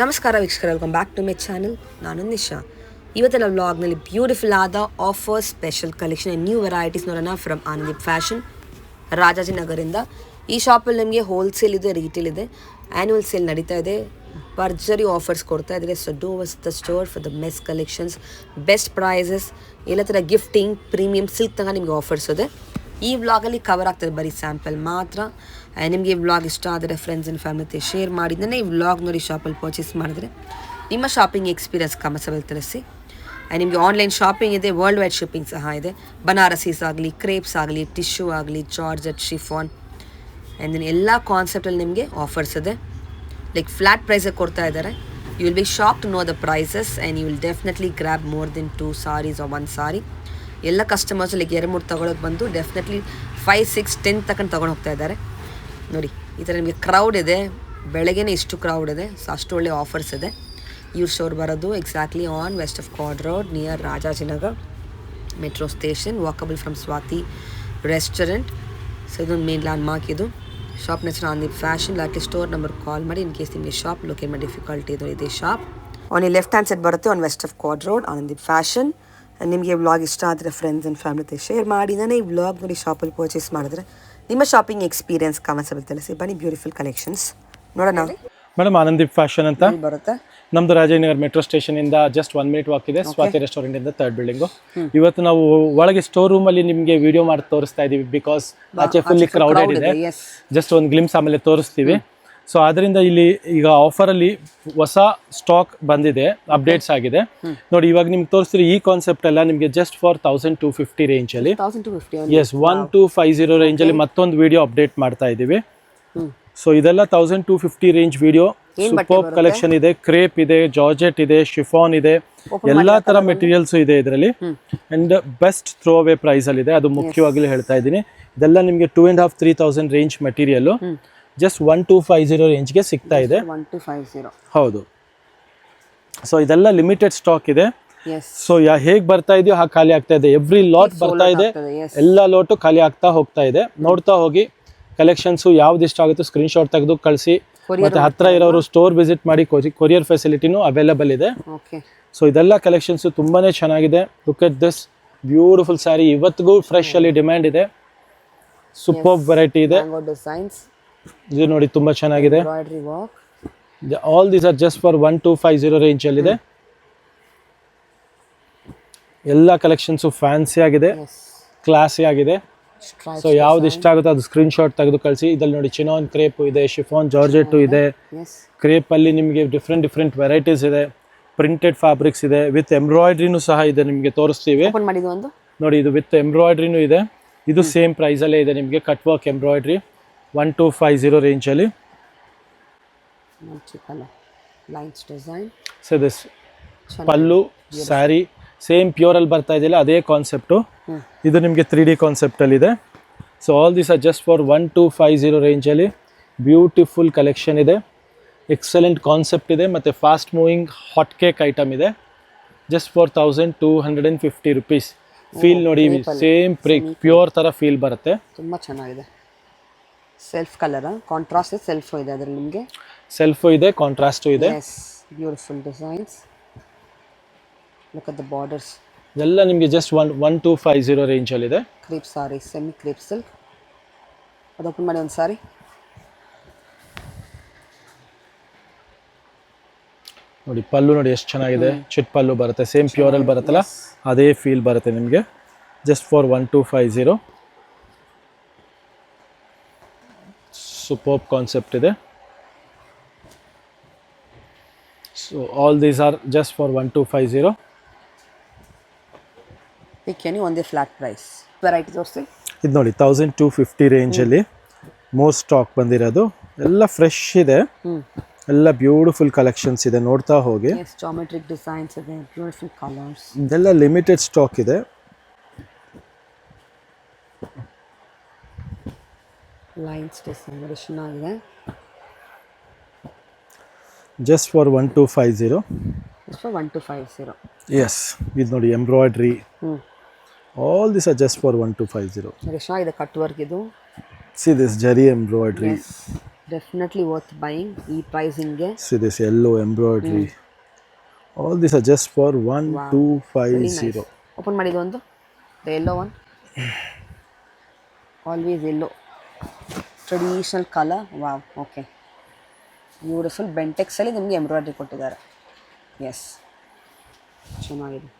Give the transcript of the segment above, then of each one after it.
ನಮಸ್ಕಾರ ವೀಕ್ಷಕರ, welcome back to my channel. ನಾನು ನಿಶಾ. ಇವತ್ತಿನ ವ್ಲಾಗ್ನಲ್ಲಿ ಬ್ಯೂಟಿಫುಲ್ ಆದ offer special collection new varieties ನೋಡೋಣ ಫ್ರಮ್ ಆನಂದೀಪ್ ಫ್ಯಾಷನ್, ರಾಜಾಜಿನಗರಿಂದ. ಈ ಶಾಪಲ್ಲಿ ನಿಮಗೆ ಹೋಲ್ಸೇಲ್ ಇದೆ, ರೀಟೇಲ್ ಇದೆ, ಆ್ಯನ್ಯುವಲ್ ಸೇಲ್ ನಡೀತಾ ಇದೆ. ಭರ್ಜರಿ ಆಫರ್ಸ್ ಕೊಡ್ತಾ ಇದ್ದಾರೆ. So do visit the store for the best collections, best prices, ಎಲ್ಲ ಥರ ಗಿಫ್ಟಿಂಗ್, ಪ್ರೀಮಿಯಂ ಸಿಲ್ಕ್ ತನಕ ನಿಮಗೆ ಆಫರ್ಸ್ ಇದೆ. ಈ ವ್ಲಾಗಲ್ಲಿ ಕವರ್ ಆಗ್ತದೆ ಬರೀ ಸ್ಯಾಂಪಲ್ ಮಾತ್ರ. ನಿಮಗೆ ಈ ವ್ಲಾಗ್ ಇಷ್ಟ ಆದರೆ ಫ್ರೆಂಡ್ಸ್ ಆ್ಯಂಡ್ ಫ್ಯಾಮಿಲಿ ಜೊತೆ ಶೇರ್ ಮಾಡಿದ್ದಾನೆ. ಈ ವ್ಲಾಗ್ ನೋಡಿ ಶಾಪಲ್ಲಿ ಪರ್ಚೇಸ್ ಮಾಡಿದ್ರೆ ನಿಮ್ಮ ಶಾಪಿಂಗ್ ಎಕ್ಸ್ಪೀರಿಯನ್ಸ್ ಕಮೆಂಟ್ಸಲ್ಲಿ ತಿಳಿಸಿ. ನಿಮಗೆ ಆನ್ಲೈನ್ ಶಾಪಿಂಗ್ ಇದೆ, ವರ್ಲ್ಡ್ ವೈಡ್ ಶಿಪ್ಪಿಂಗ್ ಸಹ ಇದೆ. ಬನಾರಸೀಸ್ ಆಗಲಿ, ಕ್ರೇಪ್ಸ್ ಆಗಲಿ, ಟಿಶ್ಯೂ ಆಗಲಿ, ಜಾರ್ಜೆಟ್, ಶಿಫಾನ್ ಆ್ಯಂಡ್ ಎಲ್ಲ ಕಾನ್ಸೆಪ್ಟಲ್ಲಿ ನಿಮಗೆ ಆಫರ್ಸ್ ಇದೆ. ಲೈಕ್ ಫ್ಲ್ಯಾಟ್ ಪ್ರೈಸಿಗೆ ಕೊಡ್ತಾ ಇದ್ದಾರೆ. You will be shock to know the prices and you will definitely grab more than 2 sarees or 1 saree. ಎಲ್ಲ ಕಸ್ಟಮರ್ಸು ಲೈಕ್ 2-3 ತೊಗೊಳಕ್ಕೆ ಬಂದು ಡೆಫಿನೆಟ್ಲಿ 5, 6, 10 ತಗೊಂಡು ತೊಗೊಂಡು ಹೋಗ್ತಾ ಇದ್ದಾರೆ. ನೋಡಿ ಈ ಥರ ನಿಮಗೆ ಕ್ರೌಡ್ ಇದೆ, ಬೆಳಗ್ಗೆನೇ ಇಷ್ಟು ಕ್ರೌಡ್ ಇದೆ. ಸೊ ಅಷ್ಟು ಒಳ್ಳೆ ಆಫರ್ಸ್ ಇದೆ. ಇವ್ರ ಸ್ಟೋರ್ ಬರೋದು exactly on West of Chord Road near Rajajinagar metro station, walkable from Swathi restaurant. So ಇದೊಂದು ಮೇನ್ ಲ್ಯಾಂಡ್ ಮಾರ್ಕ್. ಇದು ಶಾಪ್ನ ಹೆಸರು Anandeep fashion. Lastly store number call ಮಾಡಿ ಇನ್ ಕೇಸ್ ನಿಮಗೆ ಶಾಪ್ ಲೊಕೇಟ್ ಮಾಡಿ ಡಿಫಿಕಲ್ಟಿ ಇದೆ. ಇದೇ ಶಾಪ್ ಆನ್ ಈ ಲೆಫ್ಟ್ ಹ್ಯಾಂಡ್ ಸೈಡ್ ಬರುತ್ತೆ, on West of Chord Road, Anandeep fashion. ನಿಮಗೆ ವ್ಲಾಗ್ ಇಷ್ಟ ಆದರೆ ಫ್ರೆಂಡ್ಸ್ ಆ್ಯಂಡ್ ಫ್ಯಾಮಿಲಿ ಜೊತೆ ಶೇರ್ ಮಾಡಿ. ನಾನು ಈ ವ್ಲಾಗ್ ನೋಡಿ ಶಾಪಲ್ಲಿ ಪರ್ಚೇಸ್ ಮಾಡಿದ್ರೆ ನಿಮ್ಮ ಶಾಪಿಂಗ್ ಎಕ್ಸ್ಪೀರಿಯನ್ಸ್ ಕಮೆಂಟ್ಸಲ್ಲಿ ತಿಳಿಸಿ. ಬನ್ನಿ ಬ್ಯೂಟಿಫುಲ್ ಕಲೆಕ್ಷನ್ಸ್ ನೋಡೋಣ. ಮೇಡಮ್, ಆನಂದೀಪ್ ಫ್ಯಾಷನ್ ಅಂತ ಬರುತ್ತೆ. ನಮ್ದು ರಾಜಾಜಿನಗರ್ ಮೆಟ್ರೋ ಸ್ಟೇಷನ್ ಇಂದ ಜಸ್ಟ್ 1 minute ವಾಕ್ ಇದೆ. ಸ್ವಾತಿ ರೆಸ್ಟೋರೆಂಟ್ ಇಂದ 3rd ಬಿಲ್ಡಿಂಗು. ಇವತ್ತು ನಾವು ಒಳಗೆ ಸ್ಟೋರ್ ರೂಮ್ ಅಲ್ಲಿ ನಿಮಗೆ ವಿಡಿಯೋ ಮಾಡಿ ತೋರಿಸ್ತಾ ಇದೀವಿ, ಬಿಕಾಸ್ ಆಚೆ ಫುಲ್ಲಿ ಕ್ರೌಡೆಡ್ ಇದೆ. ಜಸ್ಟ್ ಒಂದು ಗ್ಲಿಮ್ಸ್ ಆಮೇಲೆ ತೋರಿಸ್ತೀವಿ. ಸೊ ಅದರಿಂದ ಇಲ್ಲಿ ಈಗ ಆಫರ್ ಅಲ್ಲಿ ಹೊಸ ಸ್ಟಾಕ್ ಬಂದಿದೆ, ಅಪ್ಡೇಟ್ಸ್ ಆಗಿದೆ. ನೋಡಿ ಇವಾಗ ನಿಮ್ಗೆ ತೋರಿಸ್ತೀರಿ ಈ ಕಾನ್ಸೆಪ್ಟ್ ಎಲ್ಲ ನಿಮಗೆ ಜಸ್ಟ್ ಫಾರ್ 1250 ರೇಂಜ್ ಅಲ್ಲಿ. ಎಸ್, 1250 ರೇಂಜ್ ಅಲ್ಲಿ ಮತ್ತೊಂದು ವಿಡಿಯೋ ಅಪ್ಡೇಟ್ ಮಾಡ್ತಾ ಇದೀವಿ. ಸೊ ಇದೆಲ್ಲ 1250 ರೇಂಜ್ ವಿಡಿಯೋ. ಸೂಪರ್ ಕಲೆಕ್ಷನ್ ಇದೆ. ಕ್ರೇಪ್ ಇದೆ, ಜಾರ್ಜೆಟ್ ಇದೆ, ಶಿಫಾನ್ ಇದೆ, ಎಲ್ಲಾ ತರ ಮೆಟೀರಿಯಲ್ಸ್ ಇದೆ ಇದರಲ್ಲಿ. And best throw away price ಅಲ್ಲಿ ಇದೆ, ಅದು ಮುಖ್ಯವಾಗಿ ಹೇಳ್ತಾ ಇದ್ದೀನಿ. ಇದೆಲ್ಲ ನಿಮಗೆ 2,500-3,000 ರೇಂಜ್ ಮೆಟೀರಿಯಲ್ ಜಸ್ಟ್ 1250 ರೇಂಜ್ಗೆ ಸಿಗ್ತಾ ಇದೆ. 1250 ಹೌದು. ಸೊ ಇದೆಲ್ಲ ಲಿಮಿಟೆಡ್ ಸ್ಟಾಕ್ ಇದೆ. ಸೊ ಹೇಗ್ ಬರ್ತಾ ಇದೆಯೋ ಹಾಗೆ ಖಾಲಿ ಆಗ್ತಾ ಇದೆ. ಎವ್ರಿ ಲಾಟ್ ಬರ್ತಾ ಇದೆ, ಎಲ್ಲ ಲಾಟು ಖಾಲಿ ಆಗ್ತಾ ಹೋಗ್ತಾ ಇದೆ. ನೋಡ್ತಾ ಹೋಗಿ. ಕಲೆಕ್ಷನ್ಸ್ ಯಾವ್ದು ಇಷ್ಟ ಆಗುತ್ತೋ ಸ್ಕ್ರೀನ್ ಶಾಟ್ ತೆಗೆದು ಕಳಿಸಿ. ಮತ್ತೆ ಹತ್ರ ಇರೋರು ಸ್ಟೋರ್ ವಿಸಿಟ್ ಮಾಡಿ, ಕೊರಿಯರ್ ಫೆಸಿಲಿಟಿನೂ ಅವೈಲೇಬಲ್ ಇದೆ. ಸೊ ಇದೆಲ್ಲ ಕಲೆಕ್ಷನ್ಸ್ ತುಂಬಾನೇ ಚೆನ್ನಾಗಿದೆ. Look at this beautiful sari. ಇವತ್ತಿಗೂ ಫ್ರೆಶ್ ಅಲ್ಲಿ ಡಿಮ್ಯಾಂಡ್ ಇದೆ. ಸೂಪರ್ ವೆರೈಟಿ ಇದೆ. ಇದು ನೋಡಿ ತುಂಬಾ ಚೆನ್ನಾಗಿದೆ. All these are just for 1250 range ಅಲ್ಲಿ ಇದೆ. ಎಲ್ಲ ಕಲೆಕ್ಷನ್ಸ್ ಫ್ಯಾನ್ಸಿ ಆಗಿದೆ, ಕ್ಲಾಸಿ ಆಗಿದೆ. ಸೊ ಯಾವ್ದು ಇಷ್ಟ ಆಗುತ್ತೋ ಅದು ಸ್ಕ್ರೀನ್ ಶಾಟ್ ತೆಗೆದು ಕಳಿಸಿ. ಇದ್ರಲ್ಲಿ ನೋಡಿ ಚಿನಾನ್ ಕ್ರೇಪ್ ಇದೆ, ಶಿಫಾನ್ ಜಾರ್ಜೆಟ್ ಇದೆ. ಕ್ರೇಪ್ ಅಲ್ಲಿ ನಿಮಗೆ ಡಿಫ್ರೆಂಟ್ ವೆರೈಟೀಸ್ ಇದೆ. ಪ್ರಿಂಟೆಡ್ ಫ್ಯಾಬ್ರಿಕ್ಸ್ ಇದೆ, ವಿತ್ ಎಂಬ್ರಾಯ್ಡ್ರಿನೂ ಸಹ ಇದೆ. ನಿಮಗೆ ತೋರಿಸ್ತೀವಿ ನೋಡಿ. ಇದು ವಿತ್ ಎಂಬ್ರಾಯ್ಡ್ರಿನೂ ಇದೆ. ಇದು ಸೇಮ್ ಪ್ರೈಸ್ ಅಲ್ಲೇ ಇದೆ ನಿಮಗೆ. ಕಟ್ ವರ್ಕ್ ಎಂಬ್ರಾಯ್ಡ್ರಿ 1250 ರೇಂಜ್ ಅಲ್ಲಿ. So this pallu sari same pure ಅಲ್ಲಿ ಬರ್ತಾ ಇದೆಯಲ್ಲ, ಅದೇ ಕಾನ್ಸೆಪ್ಟು. ಇದು ನಿಮಗೆ 3D ಕಾನ್ಸೆಪ್ಟ್ ಅಲ್ಲಿ ಇದೆ. So all this are just for 1250 range ಅಲ್ಲಿ. ಬ್ಯೂಟಿಫುಲ್ ಕಲೆಕ್ಷನ್ ಇದೆ, ಎಕ್ಸಲೆಂಟ್ ಕಾನ್ಸೆಪ್ಟ್ ಇದೆ, ಮತ್ತೆ fast moving hot cake item ಇದೆ. Just for 1250 rupees. ಫೀಲ್ ನೋಡಿ, ಸೇಮ್ ಪ್ಯೂರ್ ತರ ಫೀಲ್ ಬರುತ್ತೆ. ತುಂಬಾ ಚೆನ್ನಾಗಿದೆ. ಸೆಲ್ಫ್ ಕಲರ್, ಕಾಂಟ್ರಾಸ್ಟ್ ಸೆಲ್ಫ್ ಇದೆ ಅದರಲ್ಲಿ. ನಿಮಗೆ ಸೆಲ್ಫ್ ಇದೆ, ಕಾಂಟ್ರಾಸ್ಟ್ ಇದೆ. Beautiful designs. Look at the borders. ಎಲ್ಲ ನಿಮಗೆ ಜಸ್ಟ್ 1250 ರೇಂಜ್ ಅಲ್ಲಿ ಇದೆ. ಕ್ರೇಪ್ ಸಾರಿ, ಸೆಮಿ ಕ್ರೇಪ್ ಸಿಲ್ಕ್. ಅದು ಓಪನ್ ಮಾಡಿ ಒಂದು ಸಾರಿ ನೋಡಿ. ಪಲ್ಲು ನೋಡಿ ಎಷ್ಟು ಚೆನ್ನಾಗಿದೆ. ಚಿಟ್ ಪಲ್ಲು ಬರುತ್ತೆ, ಸೇಮ್ ಪ್ಯೂರ್ ಅಲ್ಲಿ ಬರುತ್ತಲ್ಲ ಅದೇ ಫೀಲ್ ಬರುತ್ತೆ ನಿಮಗೆ. Just for 1250. ಸೂಪರ್ ಕಾನ್ಸೆಪ್ಟ್ ಇದೆ. So all these are just for 1250. ಒಂದೇ ಫ್ಲಾಟ್ ಪ್ರೈಸ್. ವೆರೈಟಿ ತೋರಿಸಿ. ಇದು ನೋಡಿ 1250 ರೇಂಜ್ ಅಲ್ಲಿ ಮೋರ್ ಸ್ಟಾಕ್ ಬಂದಿರೋದು. ಎಲ್ಲ ಫ್ರೆಶ್ ಇದೆ, ಎಲ್ಲ ಬ್ಯೂಟಿಫುಲ್ ಕಲೆಕ್ಷನ್ಸ್ ಇದೆ. ನೋಡ್ತಾ ಹೋಗಿ. ಜಾಮೆಟ್ರಿಕ್ ಡಿಸೈನ್ಸ್ ಇದೆ, ಬ್ಯೂಟಿಫುಲ್ ಕಲರ್ಸ್. ಇದೆಲ್ಲ ಲಿಮಿಟೆಡ್ ಸ್ಟಾಕ್ ಇದೆ. ಲೈನ್ಸ್ ಡಿಸೈನ್ ಚೆನ್ನಾಗಿದೆ. Just for 1250. ಎಸ್, ಇದು ನೋಡಿ embroidery. All this are just for 1250. ಚೆನ್ನಾಗಿದೆ ಕಟ್ ವರ್ಕ್ ಇದು. See this zari embroidery. Definitely worth buying ಈ ಪ್ರೈಸಿಂಗ್ಗೆ. See this yellow embroidery. All these are just for 1250. Open ಮಾಡಿದ್ದು ಒಂದು the yellow one, always yellow traditional colour. Wow, okay, beautiful. ಬೆಂಟೆಕ್ಸಲ್ಲಿ ನಿಮಗೆ embroidery ಕೊಟ್ಟಿದ್ದಾರೆ. S, ಚೆನ್ನಾಗಿದೆ.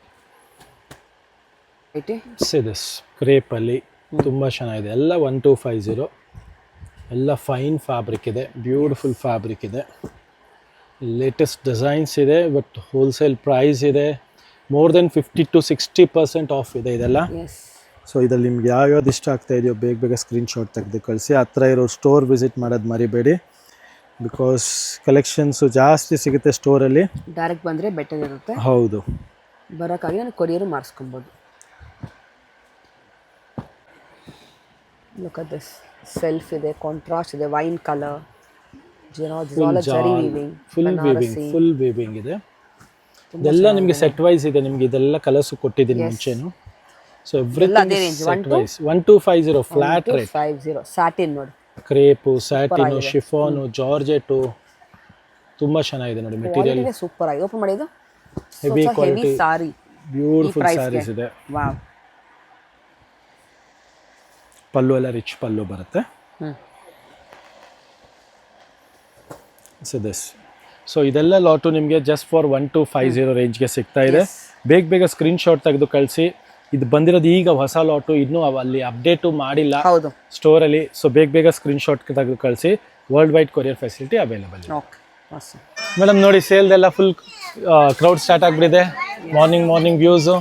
See this crepe ಅಲ್ಲಿ ತುಂಬ ಚೆನ್ನಾಗಿದೆ. ಎಲ್ಲ 1250. ಎಲ್ಲ ಫೈನ್ ಫ್ಯಾಬ್ರಿಕ್ ಇದೆ, ಬ್ಯೂಟಿಫುಲ್ ಫ್ಯಾಬ್ರಿಕ್ ಇದೆ, ಲೇಟೆಸ್ಟ್ ಡಿಸೈನ್ಸ್ ಇದೆ, ಬಟ್ ಹೋಲ್ಸೇಲ್ ಪ್ರೈಸ್ ಇದೆ. ಮೋರ್ ದೆನ್ 50 to 60% ಆಫ್ ಇದೆ ಇದೆಲ್ಲ. ಸೊ ಇದ್ರಲ್ಲಿ ನಿಮ್ಗೆ ಯಾವ್ಯಾವ್ದು ಇಷ್ಟ ಆಗ್ತಾ ಇದೆಯೋ ಬೇಗ ಸ್ಕ್ರೀನ್ಶಾಟ್ ತೆಗೆದು ಕಳಿಸಿ. ಹತ್ರ ಇರೋ ಸ್ಟೋರ್ ವಿಸಿಟ್ ಮಾಡೋದು ಮರಿಬೇಡಿ, ಬಿಕಾಸ್ ಕಲೆಕ್ಷನ್ಸು ಜಾಸ್ತಿ ಸಿಗುತ್ತೆ ಸ್ಟೋರಲ್ಲಿ. ಡೈರೆಕ್ಟ್ ಬಂದರೆ ಬೆಟರ್ ಇರುತ್ತೆ. ಹೌದು, ಬರೋಕ್ಕಾಗಿ ನಾನು ಕೊರಿಯರು ಮಾಡಿಸ್ಕೊಬೋದು. Look at this, self ಇದೆ, ಕಾಂಟ್ರಾಸ್ಟ್ ಇದೆ, ವೈನ್ ಕಲರ್, ಫುಲ್ ವೀವಿಂಗ್ ಇದೆ. ಇದೆಲ್ಲ ನಿಮಗೆ ಸೆಟ್ ವೈಸ್ ಇದೆ. ನಿಮಗೆ ಇದೆಲ್ಲ ಕಲರ್ಸ್ ಕೊಟ್ಟಿದ್ದೀನಿ ಮುಂಚೆನು. So everything set wise 1250 flat rate. 50 satin ನೋಡಿ, ಕ್ರೇಪು, ಸ್ಯಾಟಿನ್, ಶಿಫಾನ್, ಜಾರ್ಜೆಟ್, ತುಂಬಾ ಚೆನ್ನಾಗಿದೆ ನೋಡಿ ಮೆಟೀರಿಯಲ್. ಸೂಪರ್ ಆಗಿ ಓಪನ್ ಮಾಡಿದ್ದು. Heavy quality sari, beautiful saris ಇದೆ. ವಾವ್, ಪಲ್ಲು ಎಲ್ಲ ರಿಚ್ ಪಲ್ಲು ಬರುತ್ತೆ. ಸೊ ಇದೆಲ್ಲ ಲಾಟು ನಿಮಗೆ ಜಸ್ಟ್ ಫಾರ್ 1250 ರೇಂಜ್ಗೆ ಸಿಗ್ತಾ ಇದೆ. ಬೇಗ ಸ್ಕ್ರೀನ್ಶಾಟ್ ತೆಗೆದು ಕಳಿಸಿ. ಇದು ಬಂದಿರೋದು ಈಗ ಹೊಸ ಲಾಟು, ಇನ್ನೂ ಅಲ್ಲಿ ಅಪ್ಡೇಟು ಮಾಡಿಲ್ಲ ಸ್ಟೋರಲ್ಲಿ. ಸೊ ಬೇಗ ಸ್ಕ್ರೀನ್ಶಾಟ್ ತೆಗೆದು ಕಳಿಸಿ. World wide courier facility available. Madam ನೋಡಿ, ಸೇಲ್ದೆಲ್ಲ ಫುಲ್ ಕ್ರೌಡ್ ಸ್ಟಾರ್ಟ್ ಆಗಿಬಿಟ್ಟಿದೆ. Morning views.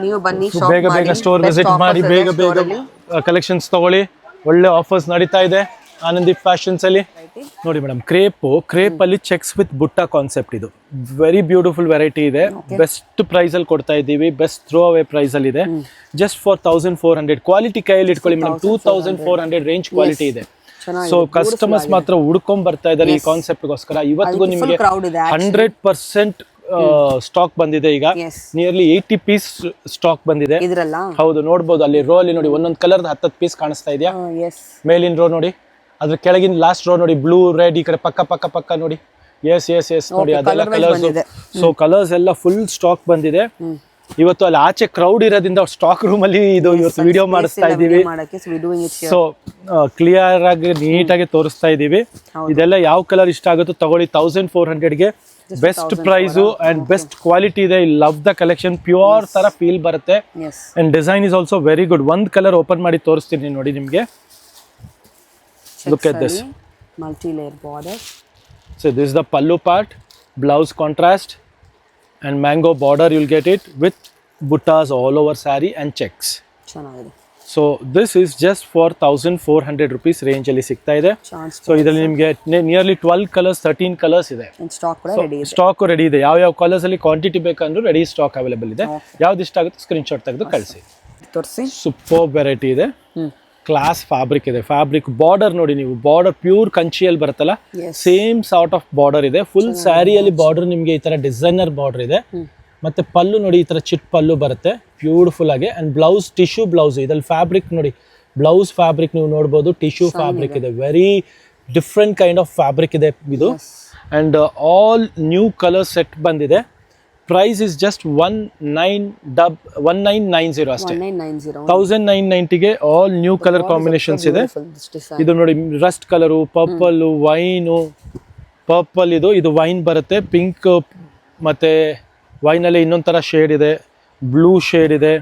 ನೀವು ಬನ್ನಿ, ಬೇಗ ಸ್ಟೋರ್ ವಿಸಿಟ್ ಮಾಡಿ, ಬೇಗ ಕಲೆಕ್ಷನ್ಸ್ ತಗೊಳ್ಳಿ. ಒಳ್ಳೆ ಆಫರ್ಸ್ ನಡೀತಾ ಇದೆ ಆನಂದೀಪ್ ಫ್ಯಾಷನ್ಸ್ ಅಲ್ಲಿ. ನೋಡಿ ಮೇಡಮ್, ಕ್ರೇಪ್ ಅಲ್ಲಿ ಚೆಕ್ಸ್ ವಿತ್ ಬುಟ್ಟ ಕಾನ್ಸೆಪ್ಟ್. ಇದು ವೆರಿ ಬ್ಯೂಟಿಫುಲ್ ವೆರೈಟಿ ಇದೆ. ಬೆಸ್ಟ್ ಪ್ರೈಸ್ ಅಲ್ಲಿ ಕೊಡ್ತಾ ಇದ್ದೀವಿ. ಬೆಸ್ಟ್ ಥ್ರೋ ಅವೇ ಪ್ರೈಸ್ ಅಲ್ಲಿ ಇದೆ. Just for 1400. ಕ್ವಾಲಿಟಿ ಕೈಯಲ್ಲಿ ಇಟ್ಕೊಳ್ಳಿ ಮೇಡಮ್. 2400 ರೇಂಜ್ ಕ್ವಾಲಿಟಿ ಇದೆ. ಸೊ ಕಸ್ಟಮರ್ಸ್ ಮಾತ್ರ ಹುಡ್ಕೊಂಡ್ ಬರ್ತಾ ಇದ್ದಾರೆ ಈ ಕಾನ್ಸೆಪ್ಟ್ಗೋಸ್ಕರ. ಇವತ್ತಿಗೂ ನಿಮಗೆ 100% ಸ್ಟಾಕ್ ಬಂದಿದೆ. ಈಗ ನಿಯರ್ಲಿ 80 ಪೀಸ್ ಸ್ಟಾಕ್ ಬಂದಿದೆ. ಹೌದು, ನೋಡ್ಬೋದು ಅಲ್ಲಿ ರೋ ಅಲ್ಲಿ ನೋಡಿ, ಒಂದೊಂದು ಕಲರ್ 10 ಪೀಸ್ ಕಾಣಿಸ್ತಾ ಇದೆಯಾ? ಮೇಲಿನ ರೋ ನೋಡಿ, ಅದ್ರ ಕೆಳಗಿನ ಲಾಸ್ಟ್ ರೋ ನೋಡಿ, ಬ್ಲೂ ರೆಡ್, ಈ ಕಡೆ ಪಕ್ಕ ನೋಡಿ. ಎಸ್ ನೋಡಿ, ಅದೆಲ್ಲ ಕಲರ್ಸ್. ಸೊ ಕಲರ್ಸ್ ಎಲ್ಲ ಫುಲ್ ಸ್ಟಾಕ್ ಬಂದಿದೆ. ಇವತ್ತು ಅಲ್ಲಿ ಆಚೆ ಕ್ರೌಡ್ ಇರೋದ್ರಿಂದ ಸ್ಟಾಕ್ ರೂಮ್ ಅಲ್ಲಿ ಇದು ಇವತ್ತು ವಿಡಿಯೋ ಮಾಡಿಸ್ತಾ ಇದೀವಿ. ಸೊ ಕ್ಲಿಯರ್ ಆಗಿ ನೀಟಾಗಿ ತೋರಿಸ್ತಾ ಇದೀವಿ. ಇದೆಲ್ಲ ಯಾವ ಕಲರ್ ಇಷ್ಟ ಆಗುತ್ತೋ ತಗೊಳ್ಳಿ. 1400ಗೆ best price and best quality ಇದೆ. Love the collection. ಪ್ಯೂರ್ ತರ ಫೀಲ್ ಬರುತ್ತೆ. And design is also very good. ಒಂದ್ ಕಲರ್ ಓಪನ್ ಮಾಡಿ ತೋರಿಸ್ತೀನಿ ನೋಡಿ ನಿಮ್ಗೆ. Look at this. Multi-layer border. So this is the pallu part, blouse contrast, and mango border. You'll get it with buttas all over saree and checks. ಚೆನ್ನಾಗಿದೆ. So this is just for 1400 rupees range ಅಲ್ಲಿ ಸಿಗ್ತಾ ಇದೆ. So ಇದರಲ್ಲಿ ನಿಮಗೆ nearly 12 colours 13 colours ಇದೆ. Stock ready ಇದೆ. ಯಾವ colours ಅಲ್ಲಿ ಕ್ವಾಂಟಿಟಿ ಬೇಕಂದ್ರೂ ರೆಡಿ ಸ್ಟಾಕ್ ಅವೈಲೇಬಲ್ ಇದೆ. ಯಾವ್ದು ಇಷ್ಟ ಆಗುತ್ತೆ ಸ್ಕ್ರೀನ್ಶಾಟ್ ತೆಗೆದು ಕಳಿಸಿ. ಸೂಪರ್ ವೆರೈಟಿ ಇದೆ. ಕ್ಲಾಸ್ ಫ್ಯಾಬ್ರಿಕ್ ಇದೆ. ಫ್ಯಾಬ್ರಿಕ್ ಬಾರ್ಡರ್ ನೋಡಿ ನೀವು, ಬಾರ್ಡರ್ ಪ್ಯೂರ್ ಕಂಚಿಯಲ್ಲಿ ಬರುತ್ತಲ್ಲ, ಸೇಮ್ ಸಾರ್ಟ್ ಆಫ್ ಬಾರ್ಡರ್ ಇದೆ. ಫುಲ್ ಸ್ಯಾರಿಯಲ್ಲಿ ಬಾರ್ಡರ್ ನಿಮಗೆ ಈ ತರ ಡಿಸೈನರ್ ಬಾರ್ಡರ್ ಇದೆ. ಮತ್ತೆ ಪಲ್ಲು ನೋಡಿ, ಈ ತರ ಚಿಟ್ ಪಲ್ಲು ಬರುತ್ತೆ ಬ್ಯೂಟಿಫುಲ್ ಆಗಿ. And blouse tissue blouse. ಇದ್ರಲ್ಲಿ ಫ್ಯಾಬ್ರಿಕ್ ನೋಡಿ, ಬ್ಲೌಸ್ ಫ್ಯಾಬ್ರಿಕ್ ನೀವು ನೋಡ್ಬೋದು, ಟಿಶ್ಯೂ ಫ್ಯಾಬ್ರಿಕ್ ಇದೆ. Very different kind of fabric ಇದೆ ಇದು. And all new colour set ಬಂದಿದೆ. ಪ್ರೈಸ್ ಇಸ್ ಜಸ್ಟ್ 1990 ಅಷ್ಟೇ. 1990ಗೆ ಆಲ್ ನ್ಯೂ ಕಲರ್ ಕಾಂಬಿನೇಷನ್ಸ್ ಇದೆ. ಇದು ನೋಡಿ, Rust colour, purple, wine, purple ಇದು ವೈನ್ ಬರುತ್ತೆ, ಪಿಂಕ್, ಮತ್ತೆ ವೈನಲ್ಲಿ ಇನ್ನೊಂದು ಥರ ಶೇಡ್ ಇದೆ, ಬ್ಲೂ ಶೇಡ್ ಇದೆ,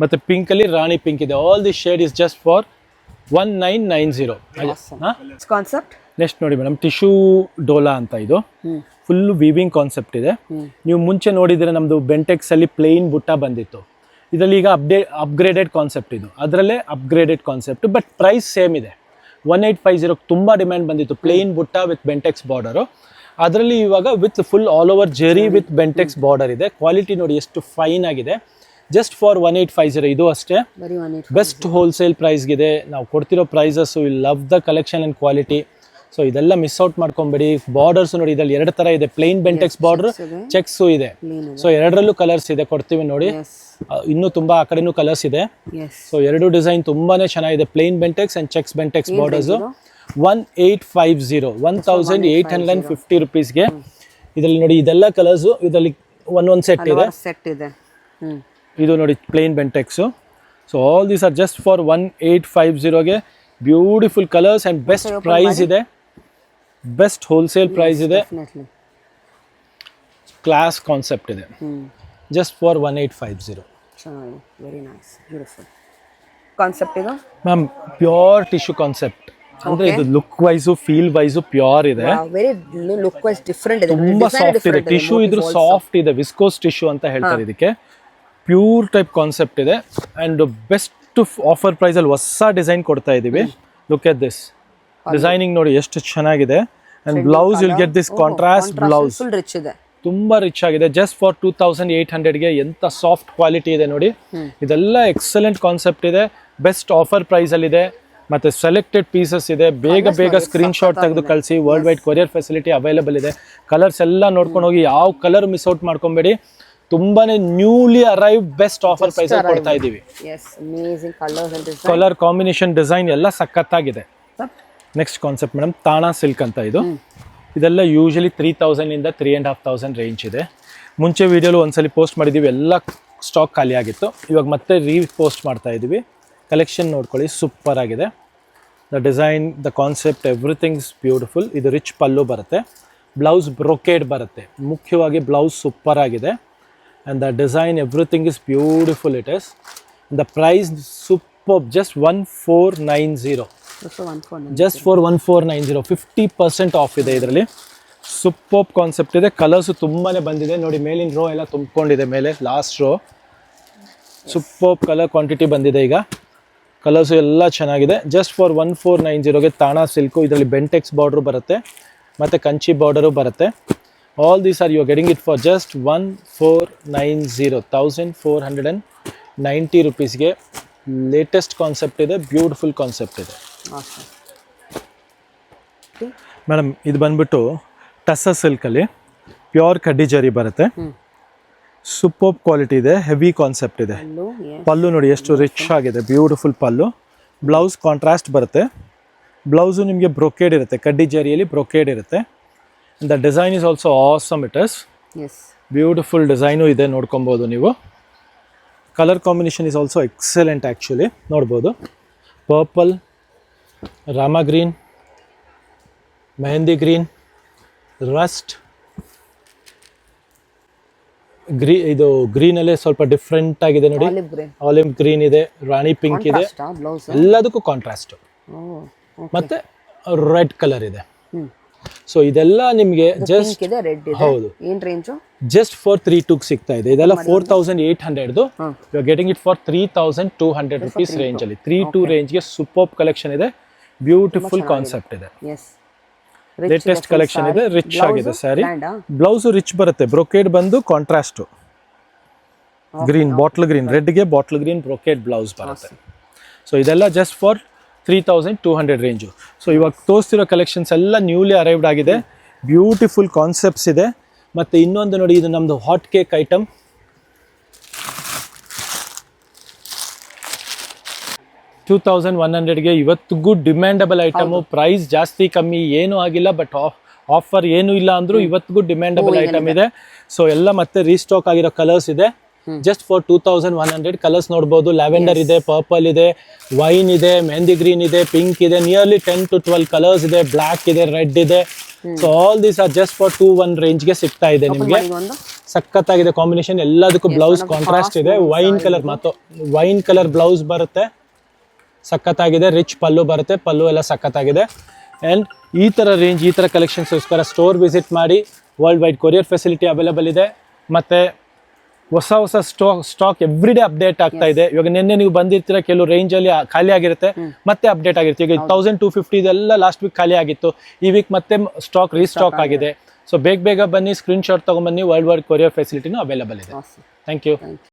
ಮತ್ತೆ ಪಿಂಕ್ ಅಲ್ಲಿ ರಾಣಿ ಪಿಂಕ್ ಇದೆ. All this shade is just for 1990. Concept next ನೋಡಿ ಮೇಡಮ್, ಟಿಶ್ಯೂ ಡೋಲಾ ಅಂತ. ಇದು ಫುಲ್ ವೀವಿಂಗ್ ಕಾನ್ಸೆಪ್ಟ್ ಇದೆ. ನೀವು ಮುಂಚೆ ನೋಡಿದ್ರೆ ನಮ್ದು ಬೆಂಟೆಕ್ಸ್ ಅಲ್ಲಿ ಪ್ಲೇನ್ ಬುಟ್ಟ ಬಂದಿತ್ತು. ಇದರಲ್ಲಿ ಈಗ ಅಪ್ಗ್ರೇಡೆಡ್ ಕಾನ್ಸೆಪ್ಟ್ ಇದು. ಅದರಲ್ಲೇ upgraded concept, but price same ಇದೆ. 1850 ತುಂಬಾ ಡಿಮ್ಯಾಂಡ್ ಬಂದಿತ್ತು, ಪ್ಲೇನ್ ಬುಟ್ಟ ವಿತ್ ಬೆಂಟೆಕ್ಸ್ ಬಾರ್ಡರು. ಅದರಲ್ಲಿ ಇವಾಗ with full all over Jerry with Bentex border ಇದೆ. ಕ್ವಾಲಿಟಿ ನೋಡಿ ಎಷ್ಟು ಫೈನ್ ಆಗಿದೆ. ಜಸ್ಟ್ ಫಾರ್ 1850 ಇದು ಅಷ್ಟೇ. ಬೆಸ್ಟ್ ಹೋಲ್ಸೇಲ್ ಪ್ರೈಸ್ಗಿದೆ ನಾವು ಕೊಡ್ತಿರೋ prices. Will love the collection and quality. So ಇದೆಲ್ಲ ಮಿಸ್ ಔಟ್ ಮಾಡ್ಕೊಂಬೇಡಿ. ಬಾರ್ಡರ್ಸ್ ನೋಡಿ, ಇದ್ರಲ್ಲಿ 2 ತರ ಇದೆ, ಪ್ಲೇನ್ ಬೆಂಟೆಕ್ಸ್ ಬಾರ್ಡರ್, ಚೆಕ್ಸು ಇದೆ. ಸೊ ಎರಡರಲ್ಲೂ ಕಲರ್ಸ್ ಇದೆ, ಕೊಡ್ತೀವಿ ನೋಡಿ. ಇನ್ನೂ ತುಂಬಾ ಆ ಕಡೆನೂ ಕಲರ್ಸ್ ಇದೆ. ಸೊ 2 ಡಿಸೈನ್ ತುಂಬಾನೇ ಚೆನ್ನಾಗಿದೆ, plain Bentex and checks Bentex borders. 1850 1850 ರುಪೀಸ್ಗೆ. ಇದರಲ್ಲಿ ನೋಡಿ ಇದೆಲ್ಲ ಕಲರ್ಸ್, ಇದರಲ್ಲಿ ಒಂದೊಂದು ಸೆಟ್ ಇದೆ. ಇದು ನೋಡಿ plain Bentex. So all these are just for 1850ಗೆ. Beautiful colours and best price ಇದೆ, ಬೆಸ್ಟ್ ಹೋಲ್ಸೇಲ್ ಪ್ರೈಸ್ ಇದೆ, ಕ್ಲಾಸ್ ಕಾನ್ಸೆಪ್ಟ್ ಇದೆ. Just for 1850. Very nice, beautiful concept ಇದು ಮ್ಯಾಮ್. ಪ್ಯೂರ್ ಟಿಶ್ಯೂ ಕಾನ್ಸೆಪ್ಟ್ ಅಂದ್ರೆ ಇದು look wise feel wise pure ಇದೆ. Very look wise different ಇದೆ, ತುಂಬಾ ಸಾಫ್ಟ್ ಇದೆ. ಟಿಶ್ಯೂ ಇದ್ರ ಸಾಫ್ಟ್ ಇದೆ, ವಿಸ್ಕೋಸ್ ಟಿಶ್ಯೂ ಅಂತ ಹೇಳ್ತಾರೆ ಇದಕ್ಕೆ. ಪ್ಯೂರ್ ಟೈಪ್ ಕಾನ್ಸೆಪ್ಟ್ ಇದೆ ಅಂಡ್ ಬೆಸ್ಟ್ ಆಫರ್ ಪ್ರೈಸ್ ಅಲ್ಲಿ ಹೊಸ ಡಿಸೈನ್ ಕೊಡ್ತಾ ಇದೀವಿ. ಲುಕ್ ಎಟ್ ದಿಸ್ ಡಿಸೈನಿಂಗ್ ನೋಡಿ ಎಷ್ಟು ಚೆನ್ನಾಗಿದೆ. And blouse will get this contrast blouse, full rich ಇದೆ, ತುಂಬಾ ರಿಚ್ ಆಗಿದೆ. ಜಸ್ಟ್ ಫಾರ್ 2800ಗೆ ಎಂತ ಸಾಫ್ಟ್ ಕ್ವಾಲಿಟಿ ಇದೆ ನೋಡಿ. ಇದೆಲ್ಲ ಎಕ್ಸಲೆಂಟ್ ಕಾನ್ಸೆಪ್ಟ್ ಇದೆ, ಬೆಸ್ಟ್ ಆಫರ್ ಪ್ರೈಸ್ ಅಲ್ಲಿ ಇದೆ. ಮತ್ತೆ ಸೆಲೆಕ್ಟೆಡ್ ಪೀಸಸ್ ಇದೆ. ಬೇಗ ಸ್ಕ್ರೀನ್ ಶಾಟ್ ತೆಗೆದು ಕಳಿಸಿ. World wide courier facility available ಇದೆ. ಕಲರ್ಸ್ ಎಲ್ಲ ನೋಡ್ಕೊಂಡು ಹೋಗಿ, ಯಾವ ಕಲರ್ ಮಿಸ್ ಔಟ್ ಮಾಡ್ಕೊಂಬೇಡಿ. ತುಂಬಾನೇ newly arrive best offer price ಅಲ್ಲಿ ಕೊಡ್ತಾ ಇದೀವಿ. ಕಲರ್ ಕಾಂಬಿನೇಷನ್ ಡಿಸೈನ್ ಎಲ್ಲ ಸಖತ್ತಾಗಿದೆ. ನೆಕ್ಸ್ಟ್ ಕಾನ್ಸೆಪ್ಟ್ ಮೇಡಮ್, ತಾಣಾ ಸಿಲ್ಕ್ ಅಂತ. ಇದೆಲ್ಲ ಯೂಶಲಿ 3000 ಇಂದ 3500 ರೇಂಜ್ ಇದೆ. ಮುಂಚೆ ವಿಡಿಯೋಲು ಒಂದ್ಸಲಿ ಪೋಸ್ಟ್ ಮಾಡಿದೀವಿ, ಎಲ್ಲ ಸ್ಟಾಕ್ ಖಾಲಿ ಆಗಿತ್ತು. ಇವಾಗ ಮತ್ತೆ ಪೋಸ್ಟ್ ಮಾಡ್ತಾ ಇದೀವಿ. ಕಲೆಕ್ಷನ್ ನೋಡ್ಕೊಳ್ಳಿ, ಸೂಪರ್ ಆಗಿದೆ. The design, the concept, everything is beautiful. ಇದು ರಿಚ್ ಪಲ್ಲು ಬರುತ್ತೆ, ಬ್ಲೌಸ್ ಬ್ರೊಕೇಡ್ ಬರುತ್ತೆ. ಮುಖ್ಯವಾಗಿ ಬ್ಲೌಸ್ ಸೂಪರ್ ಆಗಿದೆ. And the design, everything is beautiful it is. The price superb, just 1490. Just for 1490, 50% off ಇದೆ ಇದರಲ್ಲಿ. ಸೂಪರ್ ಕಾನ್ಸೆಪ್ಟ್ ಇದೆ. ಕಲರ್ಸ್ ತುಂಬಾನೇ ಬಂದಿದೆ ನೋಡಿ, ಮೇಲಿನ ರೋ ಎಲ್ಲ ತುಂಬಿಕೊಂಡಿದೆ, ಮೇಲೆ last row super colour quantity ಬಂದಿದೆ. ಈಗ ಕಲರ್ಸ್ ಎಲ್ಲ ಚೆನ್ನಾಗಿದೆ. ಜಸ್ಟ್ ಫಾರ್ 1490ಗೆ ತಾಣಾ ಸಿಲ್ಕು. ಇದರಲ್ಲಿ ಬೆಂಟೆಕ್ಸ್ ಬಾರ್ಡರ್ ಬರುತ್ತೆ, ಮತ್ತೆ ಕಂಚಿ ಬಾರ್ಡರು ಬರುತ್ತೆ. All these are you are getting it for just 1490, 1490 rupeesಗೆ. Latest concept ಇದೆ, ಬ್ಯೂಟಿಫುಲ್ ಕಾನ್ಸೆಪ್ಟ್ ಇದೆ ಮೇಡಮ್. ಇದು ಬಂದ್ಬಿಟ್ಟು ಟಸ್ಸರ್ ಸಿಲ್ಕಲ್ಲಿ ಪ್ಯೂರ್ ಕಡ್ಡಿ ಜರಿ ಬರುತ್ತೆ. ಸೂಪರ್ ಕ್ವಾಲಿಟಿ ಇದೆ, ಹೆವಿ ಕಾನ್ಸೆಪ್ಟ್ ಇದೆ. ಪಲ್ಲು ನೋಡಿ ಎಷ್ಟು ರಿಚ್ ಆಗಿದೆ, ಬ್ಯೂಟಿಫುಲ್ ಪಲ್ಲು. ಬ್ಲೌಸ್ ಕಾಂಟ್ರಾಸ್ಟ್ ಬರುತ್ತೆ. ಬ್ಲೌಸು ನಿಮಗೆ ಬ್ರೊಕೇಡ್ ಇರುತ್ತೆ, ಕಡ್ಡಿ ಜರಿಯಲ್ಲಿ ಬ್ರೊಕೇಡ್ ಇರುತ್ತೆ. The design is also awesome it is. Yes. Beautiful design ಇದೆ, ನೋಡ್ಕೊಬಹುದು ನೀವು. Color combination is also excellent actually. ನೋಡಬಹುದು, purple, rama green, mehendi green, rust green. ಇದು ಗ್ರೀನ್ ಅಲ್ಲೇ ಸ್ವಲ್ಪ ಡಿಫ್ರೆಂಟ್ ಆಗಿದೆ ನೋಡಿ. ಆಲಿವ್ ಗ್ರೀನ್ ಇದೆ, ರಾಣಿ ಪಿಂಕ್ ಇದೆ, ಎಲ್ಲದಕ್ಕೂ ಕಾಂಟ್ರಾಸ್ಟ್. ಮತ್ತೆ ರೆಡ್ ಕಲರ್ ಇದೆ. ಸೊ ಇದೆಲ್ಲ ನಿಮಗೆ ಜಸ್ಟ್ ಹೌದು, ಜಸ್ಟ್ ಫಾರ್ 32 ಸಿಗ್ತಾ ಇದೆ. ಇದೆಲ್ಲ 4800. You are getting it for 3200 rupees range ಅಲ್ಲಿ. 32 ರೇಂಜ್ಗೆ ಸೂಪರ್ ಕಲೆಕ್ಷನ್ ಇದೆ, ಬ್ಯೂಟಿಫುಲ್ ಕಾನ್ಸೆಪ್ಟ್ ಇದೆ, ಲೇಟೆಸ್ಟ್ ಕಲೆಕ್ಷನ್ ಇದೆ, ರಿಚ್ ಆಗಿದೆ ಸ್ಯಾರಿ. ಬ್ಲೌಸ್ ರಿಚ್ ಬರುತ್ತೆ, ಬ್ರೊಕೇಡ್ ಬಂದು ಕಾಂಟ್ರಾಸ್ಟ್ ಗ್ರೀನ್, ಬಾಟ್ಲ್ ಗ್ರೀನ್, ರೆಡ್ಗೆ ಬಾಟ್ಲ್ ಗ್ರೀನ್ ಬ್ರೊಕೇಡ್ ಬ್ಲೌಸ್ ಬರುತ್ತೆ. ಸೊ ಇದೆಲ್ಲ ಜಸ್ಟ್ ಫಾರ್ 3200 ರೇಂಜು. ಸೊ ಇವಾಗ ತೋರಿಸ್ತಿರೋ ಕಲೆಕ್ಷನ್ಸ್ ಎಲ್ಲ ನ್ಯೂಲಿ ಅರೈವ್ಡ್ ಆಗಿದೆ, ಬ್ಯೂಟಿಫುಲ್ ಕಾನ್ಸೆಪ್ಟ್ಸ್ ಇದೆ. ಮತ್ತು ಇನ್ನೊಂದು ನೋಡಿ, ಇದು ನಮ್ಮದು ಹಾಟ್ ಕೇಕ್ ಐಟಮ್. $2100ಗೆ ಇವತ್ತಿಗೂ ಡಿಮ್ಯಾಂಡಬಲ್ ಐಟಮು. ಪ್ರೈಸ್ ಜಾಸ್ತಿ ಕಮ್ಮಿ ಏನೂ ಆಗಿಲ್ಲ, ಬಟ್ ಆಫರ್ ಏನೂ ಇಲ್ಲ ಅಂದರೂ ಇವತ್ತಿಗೂ ಡಿಮ್ಯಾಂಡಬಲ್ ಐಟಮ್ ಇದೆ. ಸೊ ಎಲ್ಲ ಮತ್ತೆ ರೀಸ್ಟಾಕ್ ಆಗಿರೋ ಕಲರ್ಸ್ ಇದೆ. ಜಸ್ಟ್ ಫಾರ್ 2100 ಕಲರ್ಸ್ ನೋಡ್ಬೋದು. ಲ್ಯಾವೆಂಡರ್ ಇದೆ, ಪರ್ಪಲ್ ಇದೆ, ವೈನ್ ಇದೆ, ಮೆಹಂದಿ ಗ್ರೀನ್ ಇದೆ, ಪಿಂಕ್ ಇದೆ, ನಿಯರ್ಲಿ 10 to 12 ಕಲರ್ಸ್ ಇದೆ, ಬ್ಲ್ಯಾಕ್ ಇದೆ, ರೆಡ್ ಇದೆ. So all these are just for 21 ರೇಂಜ್ಗೆ ಸಿಗ್ತಾ ಇದೆ ನಿಮಗೆ. ಸಖತ್ತಾಗಿದೆ ಕಾಂಬಿನೇಷನ್, ಎಲ್ಲದಕ್ಕೂ ಬ್ಲೌಸ್ ಕಾಂಟ್ರಾಸ್ಟ್ ಇದೆ. ವೈನ್ ಕಲರ್ ಬ್ಲೌಸ್ ಬರುತ್ತೆ, ಸಖತ್ತಾಗಿದೆ. ರಿಚ್ ಪಲ್ಲು ಬರುತ್ತೆ, ಪಲ್ಲು ಎಲ್ಲ ಸಖತ್ತಾಗಿದೆ. ಆ್ಯಂಡ್ ಈ ಥರ ರೇಂಜ್, ಈ ಥರ ಕಲೆಕ್ಷನ್ಸ್ಗೋಸ್ಕರ ಸ್ಟೋರ್ ವಿಸಿಟ್ ಮಾಡಿ. World wide courier facility available ಇದೆ. ಮತ್ತು ಹೊಸ ಸ್ಟಾಕ್ ಎವ್ರಿ ಡೇ ಅಪ್ಡೇಟ್ ಆಗ್ತಾ ಇದೆ. ಇವಾಗ ನಿನ್ನೆ ನೀವು ಬಂದಿರ್ತೀರ, ಕೆಲವು ರೇಂಜಲ್ಲಿ ಖಾಲಿ ಆಗಿರುತ್ತೆ, ಮತ್ತೆ ಅಪ್ಡೇಟ್ ಆಗಿರುತ್ತೆ. ಈಗ 1250 ಇದೆಲ್ಲ ಲಾಸ್ಟ್ ವೀಕ್ ಖಾಲಿ ಆಗಿತ್ತು, ಈ ವೀಕ್ ಮತ್ತೆ ಸ್ಟಾಕ್ ರೀಸ್ಟಾಕ್ ಆಗಿದೆ. ಸೊ ಬೇಗ ಬನ್ನಿ, ಸ್ಕ್ರೀನ್ ಶಾಟ್ ತೊಗೊಂಬನ್ನಿ. ವರ್ಲ್ಡ್ ವೈಡ್ ಕೊರಿಯರ್ ಫೆಸಿಲಿಟಿನೂ ಅವೈಲೇಬಲ್ ಇದೆ. Thank you.